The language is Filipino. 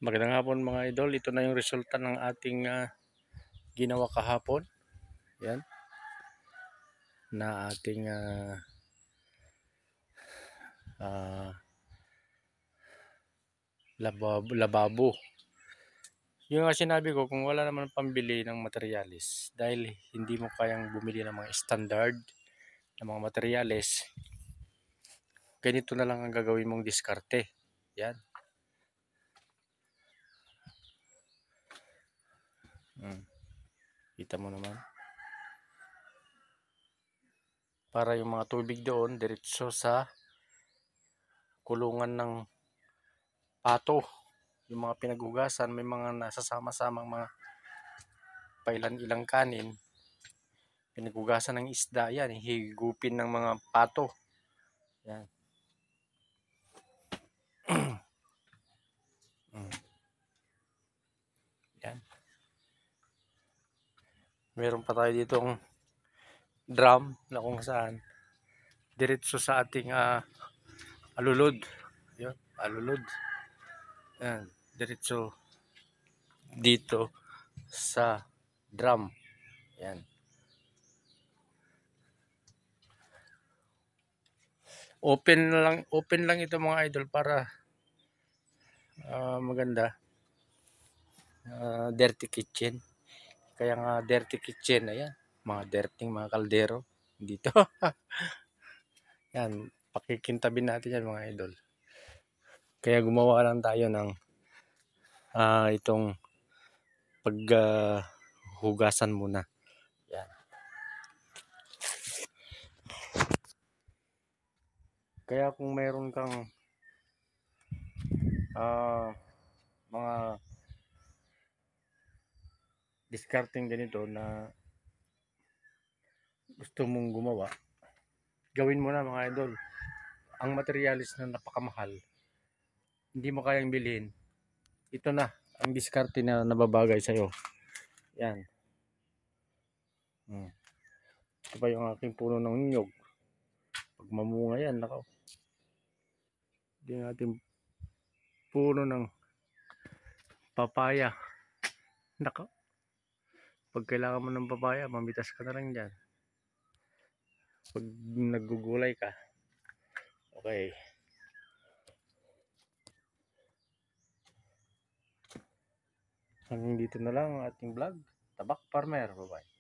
Magandang hapon mga idol. Ito na yung resulta ng ating ginawa kahapon. Yan. Na ating lababo. Yung nga sinabi ko, kung wala naman pambili ng materialis, dahil hindi mo kayang bumili ng mga standard na mga materialis, ganito na lang ang gagawin mong diskarte. Yan. Kita mo naman. Para yung mga tubig doon, diretso sa kulungan ng pato. Yung mga pinaghugasan, may mga nasasama-samang mga pailan-ilang kanin. Pinaghugasan ng isda, yan, higupin ng mga pato. Yan. Yan. Meron pa tayo ditong drum na kung saan diretso sa ating alulod. Yan, alulod. Yan, diretso dito sa drum. Yan. Open lang ito mga idol para maganda. Dirty kitchen. Kaya nga dirty kitchen, ayan. Mga dirty, mga kaldero dito. Yan, pakikintabin natin yan mga idol. Kaya gumawa lang tayo ng itong paghugasan muna. Yan. Kaya kung mayroon kang mga discarding ganito na gusto mong gumawa, gawin mo na mga idol. Ang materialis na napakamahal, hindi mo kayang bilhin, ito na ang diskarte na nababagay sa'yo. Yan. Ito pa yung aking puno ng nyog. Pag mamunga yan, nako. Ito yung ating puno ng papaya. Nako. Pag kailangan mo ng papaya, mamitas ka na lang dyan. Pag naggugulay ka. Okay. Hanggang dito na lang ang ating vlog. Tabak Farmer. Bye-bye.